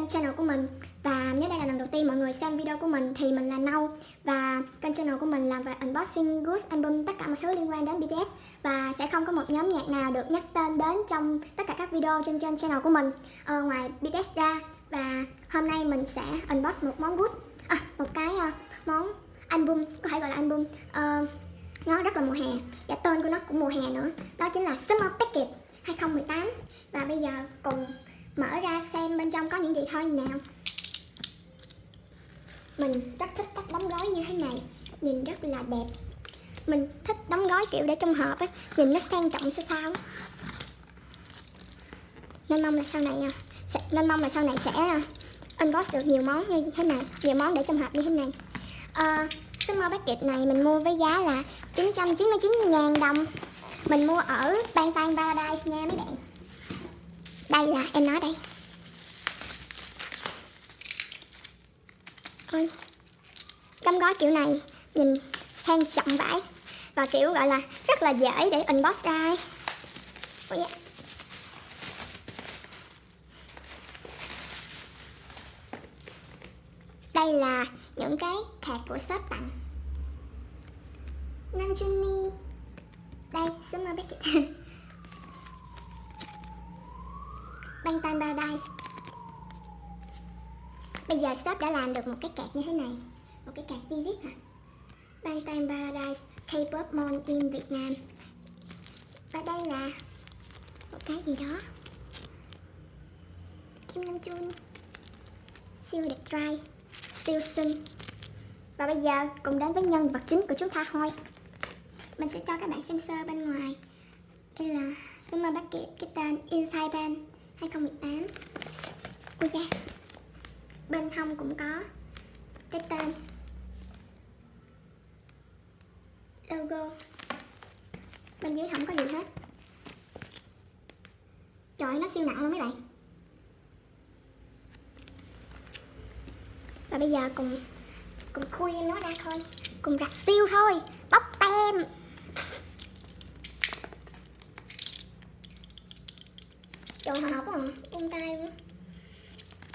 kênh channel của mình. Và nếu đây là lần đầu tiên mọi người xem video của mình thì mình là Nâu. Và kênh channel của mình làm về unboxing, goods, album, tất cả mọi thứ liên quan đến BTS. Và sẽ không có một nhóm nhạc nào được nhắc tên đến trong tất cả các video trên channel của mình ngoài BTS ra. Và hôm nay mình sẽ unbox một món goods, một cái món album, có thể gọi là album. Nó rất là mùa hè và tên của nó cũng mùa hè nữa. Đó chính là Summer Packet 2018. Và bây giờ cùng mở ra xem bên trong có những gì thôi nào. Mình rất thích cách đóng gói như thế này, nhìn rất là đẹp. Mình thích đóng gói kiểu để trong hộp á, nhìn nó sang trọng sao. Nên mong là sau này sẽ unbox được nhiều món như thế này, nhiều món để trong hộp như thế này. Summer Packet này mình mua với giá là 999.000 đồng. Mình mua ở Bangtan Paradise nha mấy bạn. Đây là em nói đây. Ôi, đóng gói kiểu này nhìn sang trọng vãi. Và kiểu gọi là rất là dễ để unbox ra ấy. Ôi yeah. Đây là những cái hạt của shop tặng. Namjoon. Đây, Summer Packet. Bangtan Paradise. Bây giờ shop đã làm được một cái card như thế này, một cái card visit hả? Bangtan Paradise K-pop Mall in Việt Nam. Và đây là một cái gì đó. Kim Namjoon. Siêu đẹp trai, siêu xinh. Và bây giờ cùng đến với nhân vật chính của chúng ta thôi. Mình sẽ cho các bạn xem sơ bên ngoài. Đây là Summer Packet, cái tên Inside Band 2018. Ui da. Bên hông cũng có cái tên, logo. Bên dưới không có gì hết. Trời ơi, nó siêu nặng luôn mấy bạn. Và bây giờ cùng khui em nó ra thôi. Cùng rạch siêu thôi. Bóc tem. Trời hồi hộp quá à. Buông tay luôn.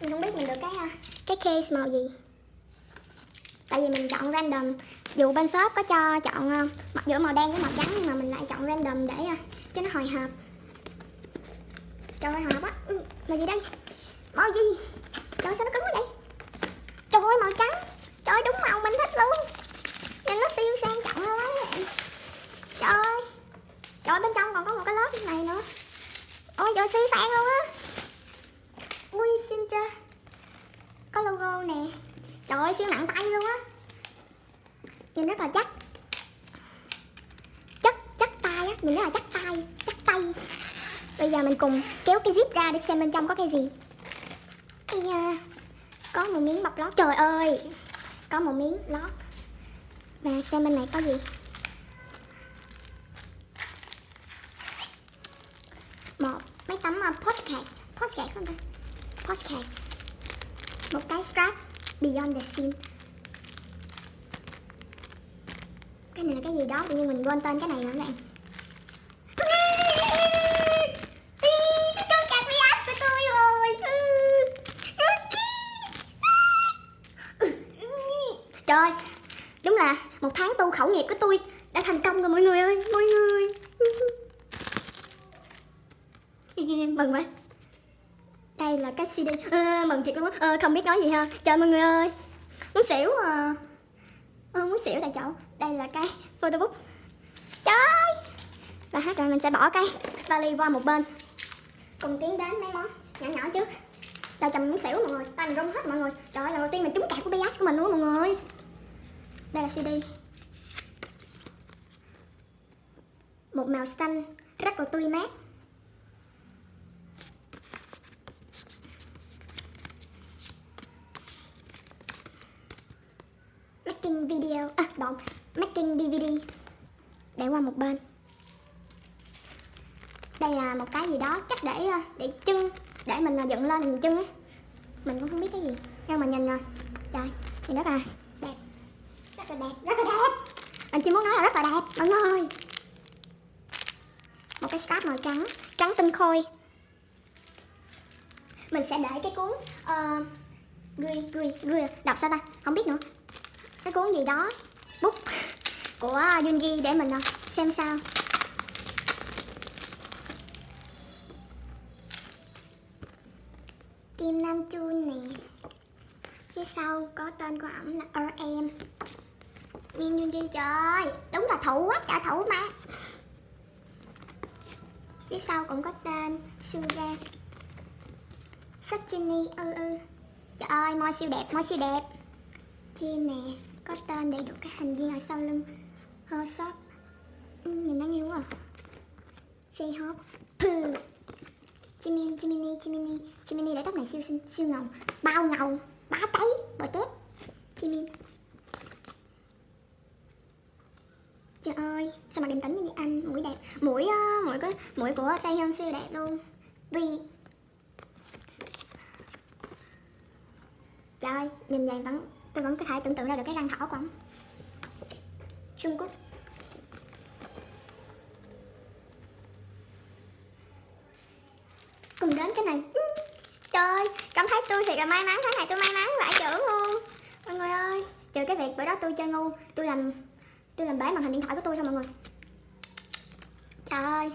Mình không biết mình được cái case màu gì. Tại vì mình chọn random. Dù bên shop có cho chọn mặt giữa màu đen với màu trắng, nhưng mà mình lại chọn random để cho nó hồi hộp. Trời ơi hồi hộp quá. Màu gì đây? Màu gì? Trời ơi, sao nó cứng quá vậy? Trời ơi màu trắng. Trời ơi, đúng màu mình thích luôn. Nhìn nó siêu sang trọng luôn á các bạn. Trời ơi. Trời ơi, bên trong còn có một cái lớp như này nữa. Ôi trời, siêu sang luôn á. Ui xin chưa. Có logo nè. Trời ơi, siêu nặng tay luôn á. Nhìn rất là chắc. Chắc tay á. Nhìn rất là chắc tay. Bây giờ mình cùng kéo cái zip ra để xem bên trong có cái gì. Ây da. Có một miếng bọc lót. Trời ơi. Có một miếng lót. Và xem bên này có gì. Mấy tấm postcard không ta? Postcard. Một cái strap Beyond the Scene. Cái này là cái gì đó, tự nhiên mình quên tên cái này nữa các bạn. Cái trông card VS của tôi rồi. Trời, đúng là một tháng tu khẩu nghiệp của tôi đã thành công rồi mọi người ơi, mọi người. Mừng quá. Đây là cái CD. Mừng thiệt luôn á. Không biết nói gì ha. Trời mọi người ơi. Muốn xỉu à. Muốn xỉu tại chỗ. Đây là cái photobook. Trời ơi. Và hết rồi, mình sẽ bỏ cái vali qua một bên. Cùng tiến đến mấy món nhỏ trước. Trời chồng muốn xỉu mọi người. Tay mình rung hết mọi người. Trời ơi, lần đầu tiên mình trúng card của BTS của mình luôn mọi người. Đây là CD. Một màu xanh rất là tươi mát. Making DVD. Để qua một bên. Đây là một cái gì đó chắc để trưng, để mình dựng lên mình trưng á. Mình cũng không biết cái gì, nhưng mà nhìn rồi. Trời, nhìn rất là đẹp. Rất là đẹp. Mình chỉ muốn nói là rất là đẹp mọi người. Một cái strap màu trắng tinh khôi. Mình sẽ để cái cuốn đọc sao ta, không biết nữa, cái cuốn gì đó bút của Yoongi để mình xem sao. Kim Nam Chun nè, phía sau có tên của ổng là RM. Min Yoongi, trời ơi, đúng là thủ quá trời, thủ mà. Phía sau cũng có tên Suga Satchini. Trời ơi, môi siêu đẹp, môi siêu đẹp. Chin nè, có tên đầy đủ các thành viên ở sau lưng. Hosop, nhìn đáng yêu quá. J-Hope, Jimin để tóc này siêu xinh, siêu ngầu, bao ngầu, bá cháy, bò chết. Jimin, trời ơi, sao mà điềm tĩnh như vậy anh, mũi đẹp, mũi của Taehyung siêu đẹp luôn. Vì trời ơi, nhìn vậy tôi vẫn có thể tưởng tượng ra được cái răng thỏ của ông. Trung Quốc, cùng đến cái này. Trời ơi, cảm thấy tôi thiệt là may mắn, thế này tôi may mắn vãi chưởng luôn mọi người ơi. Trừ cái việc bữa đó tôi chơi ngu, tôi làm bể màn hình điện thoại của tôi thôi mọi người. Trời ơi,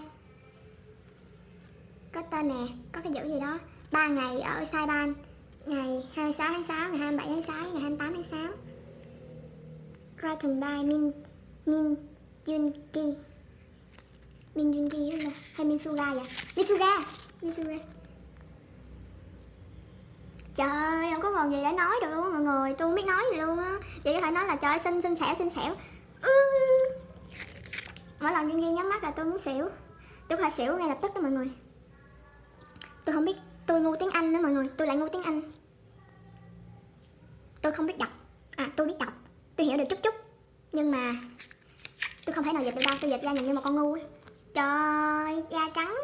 có tên nè, có cái chữ gì đó, 3 ngày ở Saipan, ngày 26 tháng 6, ngày 27 tháng 6, ngày 28 tháng 6. Written by Min Yoongi. Min Yoongi đúng không? Hay Min Suga vậy? Min Suga. Trời ơi, không có còn gì để nói được luôn á mọi người, tôi không biết nói gì luôn á. Vậy có thể nói là trời ơi, xinh xẻo. Mỗi lần Yoongi nhắm mắt là tôi muốn xỉu. Tôi phải xỉu ngay lập tức đó mọi người. Tôi không biết, tôi ngu tiếng Anh đó mọi người, tôi lại ngu tiếng Anh. Tôi không biết đọc, tôi biết đọc, tôi hiểu được chút, nhưng mà tôi không thể nào dịch được đâu, tôi dịch ra nhìn như một con ngu ấy. Trời, da trắng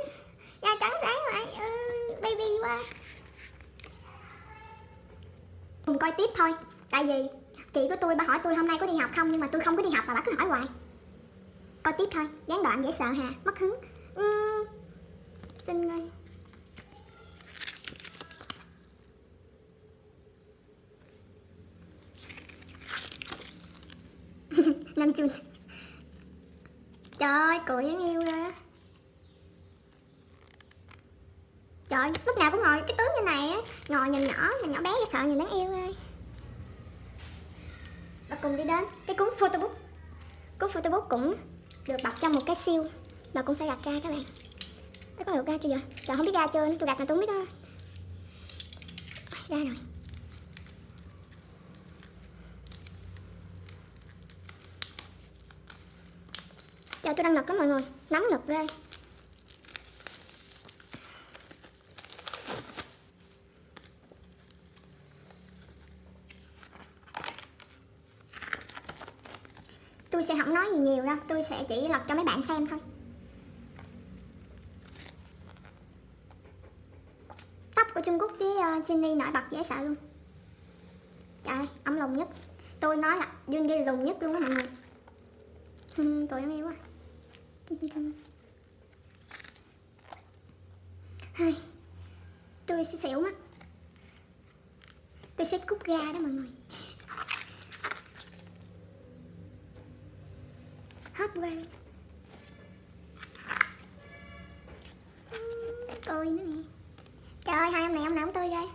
sáng vậy, baby quá. Cùng coi tiếp thôi, tại vì chị của tôi bà hỏi tôi hôm nay có đi học không, nhưng mà tôi không có đi học mà bà cứ hỏi hoài. Coi tiếp thôi, gián đoạn dễ sợ hà, mất hứng. Xinh ơi. Nam Chun, trời ơi, cười đáng yêu ra. Trời, lúc nào cũng ngồi cái tướng như này á, ngồi nhìn nhỏ bé dễ sợ, nhìn đáng yêu ơi. Và cùng đi đến cái cuốn photobook. Cuốn photobook cũng được bọc trong một cái siêu, và cũng phải gạt ra các bạn. Nó có được ra chưa vậy? Trời, không biết ra chưa, tôi gạt mà tôi không biết đó. Ra rồi. Trời, tôi đang nực lắm mọi người, nóng nực ghê. Tôi sẽ không nói gì nhiều đâu, tôi sẽ chỉ lật cho mấy bạn xem thôi. Tóc của Trung Quốc với Jennie nổi bật dễ sợ luôn. Trời ơi, ổng lùn nhất. Tôi nói là Yoongi lùn nhất luôn đó mọi người. Tôi em yêu quá. Tôi sẽ xỉu mất. Tôi sẽ cút ga đó mọi người. Hết quay. Tôi nữa nè. Trời ơi, hai ông này ông nào cũng tươi ghê.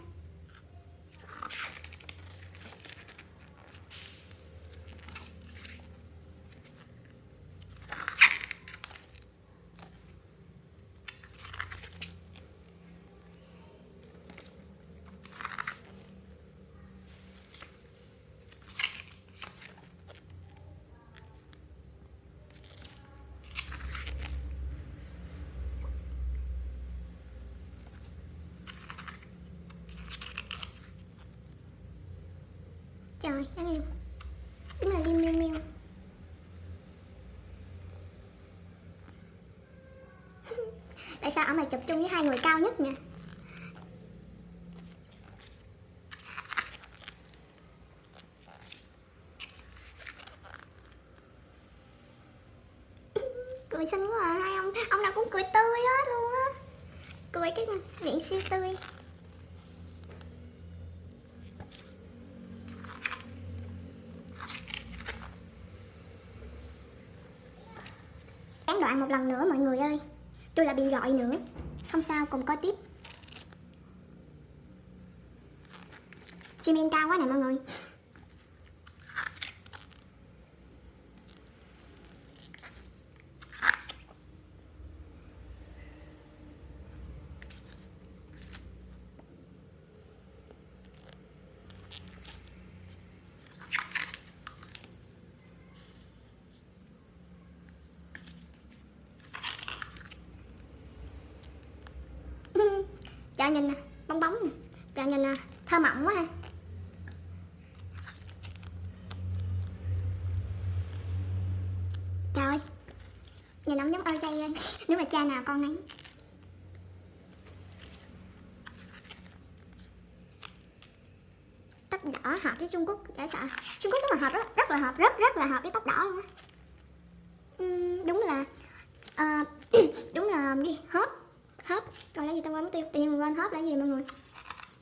Trời, đáng yêu. Đúng là Liu Miu Miu. Tại sao ông này chụp chung với hai người cao nhất nha? Cười xinh quá à, hai ông nào cũng cười tươi hết luôn á. Cười cái miệng siêu tươi. đoạn một lần nữa mọi người ơi. Tôi lại bị gọi nữa. Không sao, cùng coi tiếp. Jimin cao quá nè mọi người. Trời nhìn nè, bong bóng nè. Trời nhìn nè, thơ mộng quá ha. Trời, nhìn ông giống ơi chay ơi. Nếu mà cha nào con nấy. Tóc đỏ hợp với Trung Quốc dễ sợ. Trung Quốc đúng là hợp, rất là hợp, rất là hợp với tóc đỏ luôn á. Đúng là đúng là gì hớp còn là gì, tao quên mất tiêu, tự nhiên quên hớp là gì mọi người.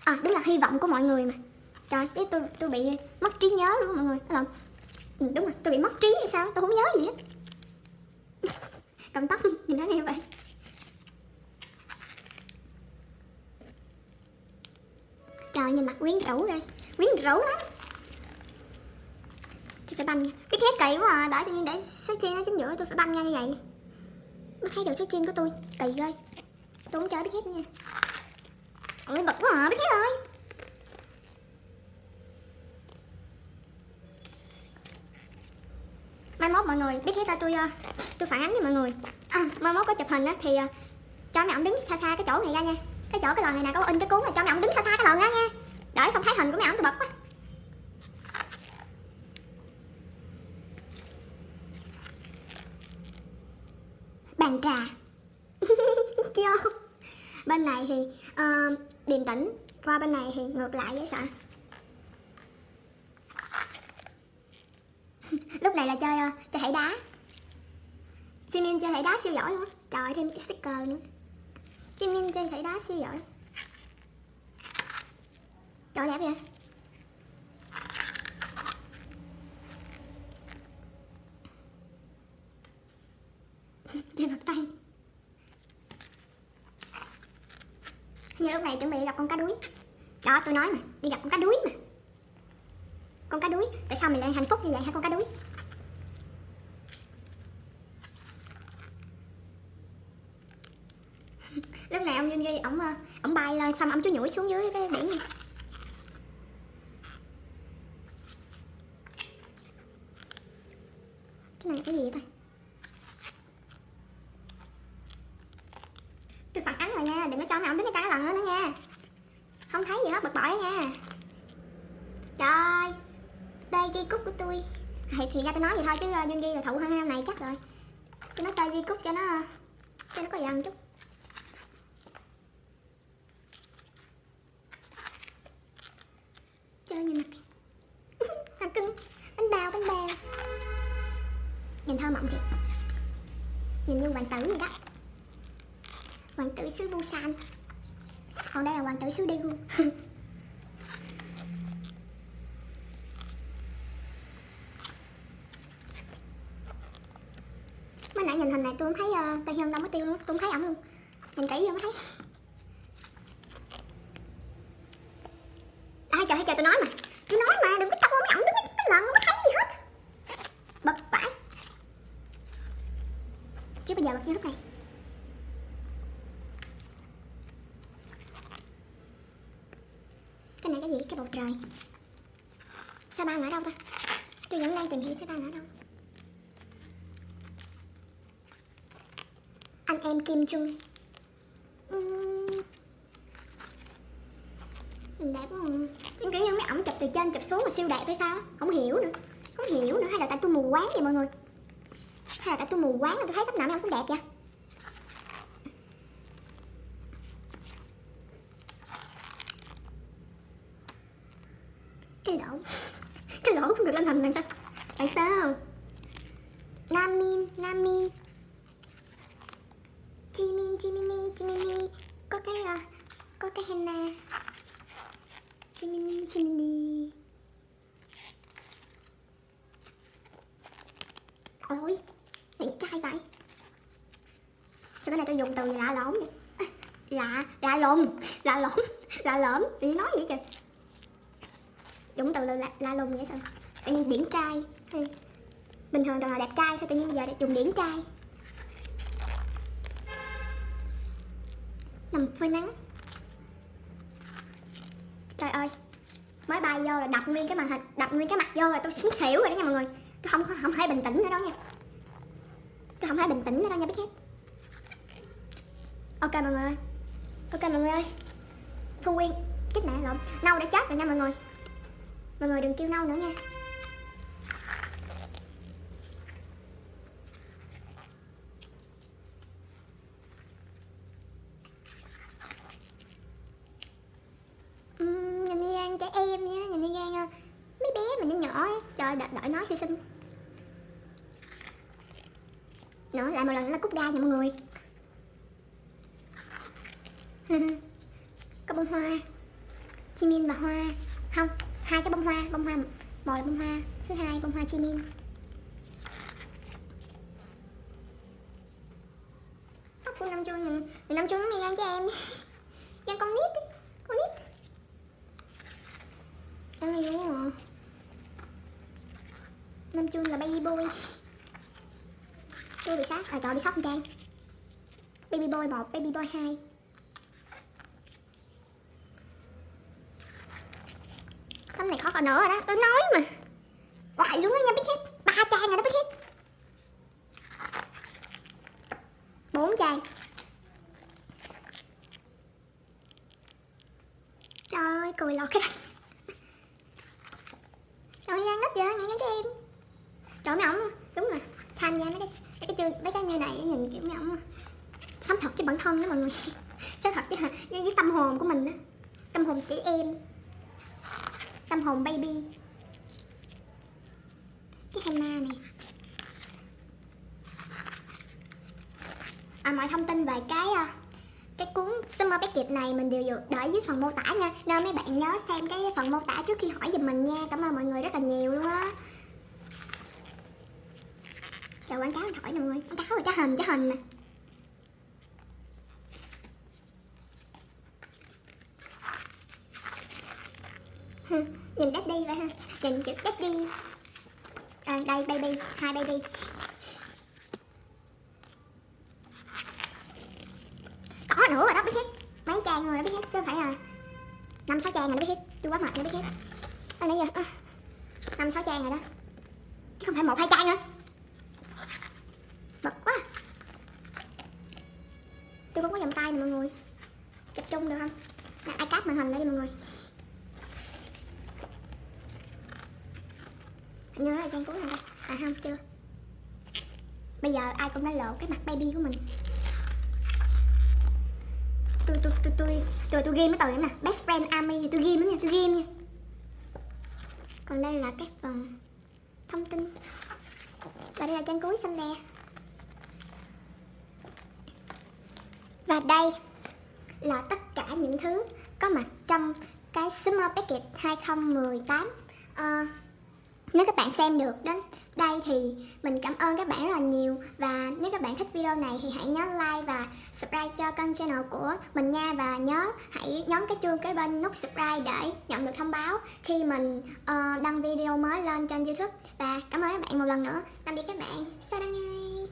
À đúng là hy vọng của mọi người mà. Trời, cái tôi bị mất trí nhớ luôn mọi người. Đúng rồi, tôi bị mất trí hay sao, tôi không nhớ gì hết. Cầm tóc nhìn nó như vậy. Trời, nhìn mặt quyến rũ rồi, quyến rũ lắm. Tôi phải banh nha. Cái kỳ quá à, tự nhiên để số chiên ở chính giữa, tôi phải banh nha như vậy. Mới thấy được số chiên của tôi, kỳ ghê. Tôi không chơi biết hết nha. Ôi bực quá à, biết hết ơi. Mai mốt mọi người biết hết ta, tôi phản ánh với mọi người. Mai mốt có chụp hình á thì cho mấy ổng đứng xa xa cái chỗ này ra nha. Cái chỗ cái lòn này nè, có in cái cuốn này, cho mấy ổng đứng xa xa cái lòn ra nha. Để không thấy hình của mấy ổng tôi bực quá. Bàn trà. Vô. Bên này thì điềm tĩnh, qua bên này thì ngược lại dễ sợ. Lúc này là chơi hãy đá. Jimin chơi hãy đá siêu giỏi luôn. Trời, thêm cái sticker nữa. Jimin chơi hãy đá siêu giỏi. Trời đẹp vậy. Chơi bật tay. Như lúc này chuẩn bị gặp con cá đuối. Đó, tôi nói mà, đi gặp con cá đuối mà. Con cá đuối, tại sao mình lại hạnh phúc như vậy hả con cá đuối? Lúc này ông Yoongi ổng bay lên xong ông chú nhủi xuống dưới cái biển này. Cái này là cái gì vậy ta? Tôi phản ánh rồi nha, đừng có cho mấy ổng đứng cái lần nữa nha. Không thấy gì hết, bực bội nha. Trời, đây ghi cúc của tôi. Thì ra tôi nói vậy thôi chứ Yoongi là thụ hơn em này chắc rồi. Tôi nói tay ghi cúc cho nó có dần chút. Chơi nhìn mặt kìa. Hoa cưng, bánh bao. Nhìn thơ mộng thiệt. Nhìn như hoàng tử vậy đó. Hoàng tử xứ Busan. Còn đây là hoàng tử xứ Daegu. Mới nãy nhìn hình này tôi không thấy Taehyung đâu mất tiêu luôn, tôi không thấy ổng luôn. Nhìn kỹ vô mới thấy. Hay trời tôi nói mà. Tôi nói mà, đừng có cho mấy ổng đứng cái lần không có thấy gì hết. Bực vãi. Chứ bây giờ bật như lúc này. Cái này cái gì? Cái bầu trời. Sa Ban ở đâu ta? Tôi vẫn đang tìm hiểu Sa Ban ở đâu. Anh em Kim Chung. Đẹp không? Kiểu như mấy ổng chụp từ trên chụp xuống mà siêu đẹp hay sao? Không hiểu nữa. Hay là tại tôi mù quáng vậy mọi người? Hay là tại tôi mù quáng mà tôi thấy tóc nào mấy ổng cũng đẹp vậy? Cái lỗ không được lên hình làm sao? Tại sao? Namin Jiminy có cái henna. Jiminy. Ôi, đẹp trai vậy. dùng từ gì lạ lộn vậy? Lạ lộm thì nói vậy trời. Dùng từ lạ lùng vậy sao? Tự nhiên điển trai. Bình thường toàn là đẹp trai thôi, tự nhiên bây giờ dùng điển trai. Nằm phơi nắng. Trời ơi, mới bay vô là đập nguyên cái màn hình, đập nguyên cái mặt vô là tôi xuống xỉu rồi đó nha mọi người. Tôi không thể bình tĩnh nữa đâu nha. Tôi không thể bình tĩnh nữa đâu nha, biết hết. Ok mọi người ơi. Ok mọi người ơi. Phương Quyên, chết mẹ lộn, Nâu đã chết rồi nha mọi người. Mọi người đừng kêu Nâu nữa nha. Nhìn như gan trẻ em nha, nhìn như gan mấy bé mình nó nhỏ ấy. Trời, đợi nó xinh xinh. Nữa, lại một lần nữa là cút ra nha mọi người. Có bông hoa Jimin và hoa. Không, hai cái bông hoa. Một là bông hoa, thứ hai bông hoa Jimin. Tóc của Nam Chun nhìn Nam Chun nó gan cho em. Gan con nít ấy. Con nít đang yêu hả? Nam Chun là baby boy. Tôi bị sốc, trời bị sốc Trang. Baby boy 1, baby boy 2. Tấm này khó còn nữa rồi đó, tôi nói mà. Hoài luôn đó nha, biết hết. 3 trang rồi đó, biết hết. 4 trang. Trời ơi, cười lọt cái này. Trời ơi, gan nít vậy, nghe cho em. Trời mấy ổng, đúng rồi. Tham gia mấy cái như này nhìn kiểu mấy ổng sống thật với bản thân đó mọi người. Sống thật với tâm hồn của mình đó. Tâm hồn trẻ em. Tâm hồn baby. Cái henna này. Mọi thông tin về cái cuốn Summer Packet này mình đều để dưới phần mô tả nha, nên mấy bạn nhớ xem cái phần mô tả trước khi hỏi giùm mình nha. Cảm ơn mọi người rất là nhiều luôn á. Trời, quảng cáo thổi nè mọi người, quảng cáo rồi trái hình nè. Nhìn daddy vậy ha, nhìn kiểu daddy. Đây baby, 2 baby. Có nữa rồi đó, biết hết. Mấy trang rồi đó, biết hết, chứ không phải là 5-6 trang rồi đó, biết hết. Tôi quá mệt rồi, biết hết. Nãy giờ 5-6 trang rồi đó, chứ không phải 1-2 trang nữa. Bật quá. Tôi không có vòng tay nè mọi người, chụp chung được không? Ai cáp màn hình đây đi mọi người. Nhớ là trang cuối này đây. Không, chưa. Bây giờ ai cũng đã lộ cái mặt baby của mình. Tôi ghim cái từ nè, best friend army, tôi ghim nha, tôi ghim nha. Còn đây là cái phần thông tin. Và đây là trang cuối xanh đè. Và đây là tất cả những thứ có mặt trong cái Summer Packet 2018. Nếu các bạn xem được đến đây thì mình cảm ơn các bạn rất là nhiều. Và nếu các bạn thích video này thì hãy nhớ like và subscribe cho kênh channel của mình nha. Và nhớ hãy nhấn cái chuông kế bên nút subscribe để nhận được thông báo khi mình đăng video mới lên trên YouTube. Và cảm ơn các bạn một lần nữa. Tạm biệt các bạn. Sarangai.